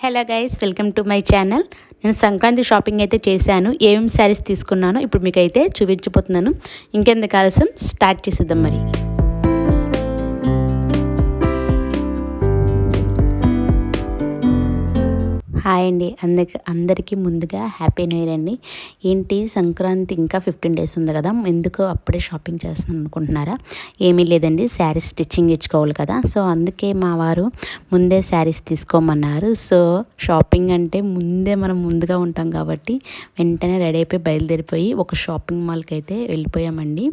Hello guys, welcome to my channel. నేను Sankranti shopping అయితే చేశాను. ఏమేమి శారీస్ తీసుకున్నానో ఇప్పుడు మీకు అయితే చూపించబోతున్నాను. ఇంకెందుకు ఆలస్యం, స్టార్ట్ చేసేద్దాం మరి. హాయ్ అండి, అందరికీ ముందుగా హ్యాపీ న్యూ ఇయర్ అండి. ఏంటి సంక్రాంతి ఇంకా 15 డేస్ ఉంది కదా, ఎందుకు అప్పుడే షాపింగ్ చేస్తున్నాను అనుకుంటున్నారా? ఏమీ లేదండి, శారీస్ స్టిచ్చింగ్ ఇచ్చుకోవాలి కదా, సో అందుకే మా వారు ముందే శారీస్ తీసుకోమన్నారు. సో షాపింగ్ అంటే మనం ముందుగా ఉంటాం కాబట్టి వెంటనే రెడీ అయిపోయి బయలుదేరిపోయి ఒక షాపింగ్ మాల్కి అయితే వెళ్ళిపోయామండి.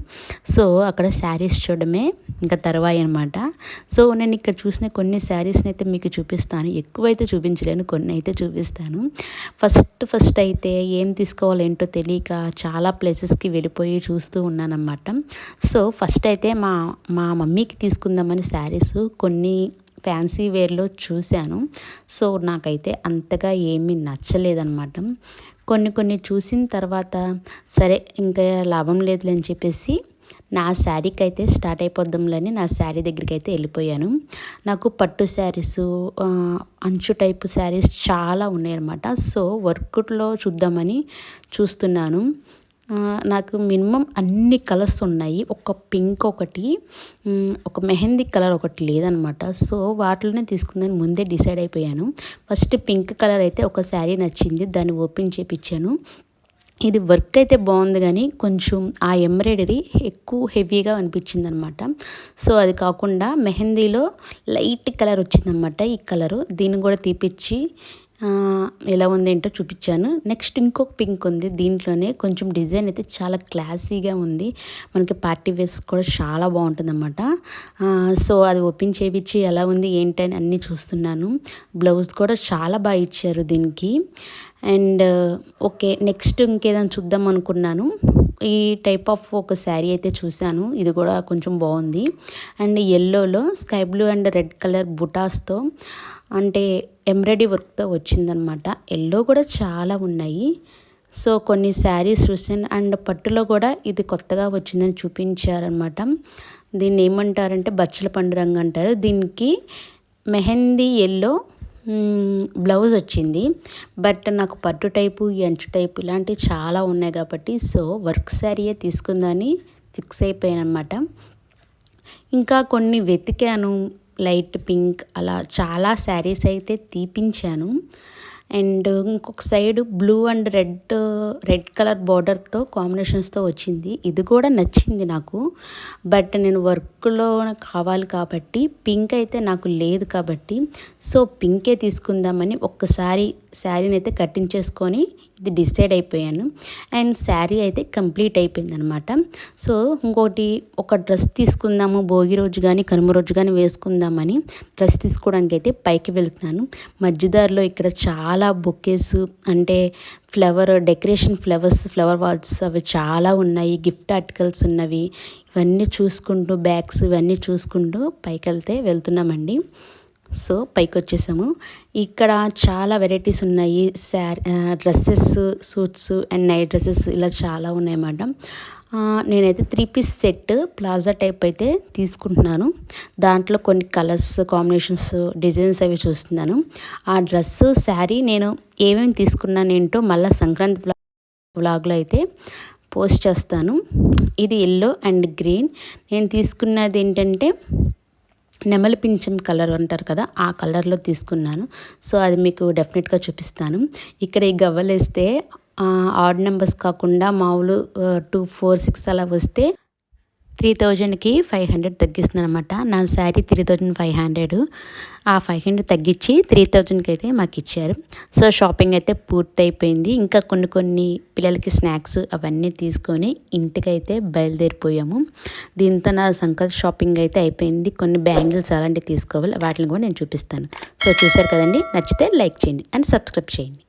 సో అక్కడ శారీస్ చూడడమే ఇంకా తర్వాయి అనమాట. సో నేను ఇక్కడ చూసిన కొన్ని శారీస్ని అయితే మీకు చూపిస్తాను. ఎక్కువైతే చూపించలేను, కొన్ని అయితే చూపిస్తాను. ఫస్ట్ అయితే ఏం తీసుకోవాలి ఏంటో తెలియక చాలా ప్లేసెస్కి వెళ్ళిపోయి చూస్తూ ఉన్నానన్నమాట. సో ఫస్ట్ అయితే మా మమ్మీకి తీసుకుందామని శారీస్ కొన్ని ఫ్యాన్సీ వేర్లో చూశాను. సో నాకైతే అంతగా ఏమీ నచ్చలేదన్నమాట. కొన్ని చూసిన తర్వాత సరే ఇంకా లాభం లేదులే అని చెప్పేసి నా శారీకి అయితే స్టార్ట్ అయిపోద్దాంలని నా శారీ దగ్గరికి అయితే వెళ్ళిపోయాను. నాకు పట్టు శారీసు, అంచు టైపు శారీస్ చాలా ఉన్నాయన్నమాట. సో వర్క్లో చూద్దామని చూస్తున్నాను. నాకు మినిమం అన్ని కలర్స్ ఉన్నాయి. ఒక పింక్ ఒకటి, ఒక మెహందీ కలర్ ఒకటి లేదనమాట. సో వాటిలోనే తీసుకుందని ముందే డిసైడ్ అయిపోయాను. ఫస్ట్ పింక్ కలర్ అయితే ఒక శారీ నచ్చింది, దాన్ని ఓపెన్ చేయించాను. ఇది వర్క్ అయితే బాగుంది కానీ కొంచెం ఆ ఎంబ్రాయిడరీ ఎక్కువ హెవీగా అనిపించింది అనమాట. సో అది కాకుండా మెహందీలో లైట్ కలర్ వచ్చిందనమాట. ఈ కలరు దీన్ని కూడా తీపిచ్చి ఎలా ఉంది ఏంటో చూపించాను. నెక్స్ట్ ఇంకొక పింక్ ఉంది, దీంట్లోనే కొంచెం డిజైన్ అయితే చాలా క్లాసీగా ఉంది. మనకి పార్టీ వేర్స్ కూడా చాలా బాగుంటుంది అన్నమాట. సో అది ఓపెన్ చేయించి ఎలా ఉంది ఏంటని అన్నీ చూస్తున్నాను. బ్లౌజ్ కూడా చాలా బాగా ఇచ్చారు దీనికి. అండ్ ఓకే, నెక్స్ట్ ఇంకేదైనా చూద్దాం అనుకున్నాను. ఈ టైప్ ఆఫ్ ఒక శారీ అయితే చూశాను, ఇది కూడా కొంచెం బాగుంది. అండ్ ఎల్లోలో sky blue and red colour బుటాస్తో అంటే ఎంబ్రాయిడరీ వర్క్తో వచ్చిందనమాట. ఎల్లో కూడా చాలా ఉన్నాయి. సో కొన్ని శారీస్ చూసాను. అండ్ పట్టులో కూడా ఇది కొత్తగా వచ్చిందని చూపించారనమాట. దీన్ని ఏమంటారంటే బచ్చల పండు రంగు అంటారు. దీనికి మెహందీ ఎల్లో బ్లౌజ్ వచ్చింది. బట్ నాకు పట్టు టైపు, అంచు టైపు ఇలాంటివి చాలా ఉన్నాయి కాబట్టి సో వర్క్ శారీయే తీసుకుందని ఫిక్స్ అయిపోయాను అనమాట. ఇంకా కొన్ని వెతికాను, లైట్ పింక్ అలా చాలా శారీస్ అయితే తీపించాను. అండ్ ఇంకొక side blue and red colour బార్డర్తో కాంబినేషన్స్తో వచ్చింది, ఇది కూడా నచ్చింది నాకు. బట్ నేను వర్క్లో కావాలి కాబట్టి పింక్ అయితే నాకు లేదు కాబట్టి సో పింకే తీసుకుందామని ఒక్కసారి శారీని అయితే కటింగ్ చేసుకొని ఇది డిసైడ్ అయిపోయాను. అండ్ శారీ అయితే కంప్లీట్ అయిపోయింది అనమాట. సో ఇంకోటి ఒక డ్రెస్ తీసుకుందాము, భోగి రోజు కానీ కనుమ రోజు కానీ వేసుకుందామని డ్రెస్ తీసుకోవడానికి అయితే పైకి వెళ్తున్నాను. మధ్యదారిలో ఇక్కడ చాలా బొకేస్ అంటే డెకరేషన్ ఫ్లవర్ వాల్స్ అవి చాలా ఉన్నాయి, గిఫ్ట్ ఆర్టికల్స్ ఉన్నవి. ఇవన్నీ చూసుకుంటూ బ్యాగ్స్ ఇవన్నీ చూసుకుంటూ పైకి వెళ్తున్నామండి. సో పైకి వచ్చేసాము. ఇక్కడ చాలా వెరైటీస్ ఉన్నాయి, dresses, suits and night dresses ఇలా చాలా ఉన్నాయన్నమాట. నేనైతే 3 పీస్ సెట్ ప్లాజా టైప్ అయితే తీసుకుంటున్నాను. దాంట్లో కొన్ని కలర్స్ కాంబినేషన్స్ డిజైన్స్ అవి చూస్తున్నాను. ఆ డ్రెస్సు శారీ నేను ఏమేమి తీసుకున్నాను ఏంటో మళ్ళీ సంక్రాంతి వ్లాగ్లో అయితే పోస్ట్ చేస్తాను. ఇది ఎల్లో అండ్ గ్రీన్. నేను తీసుకున్నది ఏంటంటే నెమలి పింఛం కలర్ అంటారు కదా, ఆ కలర్లో తీసుకున్నాను. సో అది మీకు డెఫినెట్గా చూపిస్తాను. ఇక్కడ ఈ గవ్వలేస్తే ఆడ్ నెంబర్స్ కాకుండా మామూలు 2, 4, 6 అలా వస్తే 3000కి 500 తగ్గిస్తున్నాను అనమాట. నా శారీ 3500, ఆ 500 తగ్గించి 3000కి అయితే మాకు ఇచ్చారు. సో షాపింగ్ అయితే పూర్తి అయిపోయింది. ఇంకా కొన్ని పిల్లలకి స్నాక్స్ అవన్నీ తీసుకొని ఇంటికైతే బయలుదేరిపోయాము. దీంతో నా సంక్రాంతి షాపింగ్ అయితే అయిపోయింది. కొన్ని బ్యాంగిల్స్ అలాంటివి తీసుకోవాలి, వాటిని కూడా నేను చూపిస్తాను. సో చూసారు కదండి, నచ్చితే లైక్ చేయండి అండ్ సబ్స్క్రైబ్ చేయండి.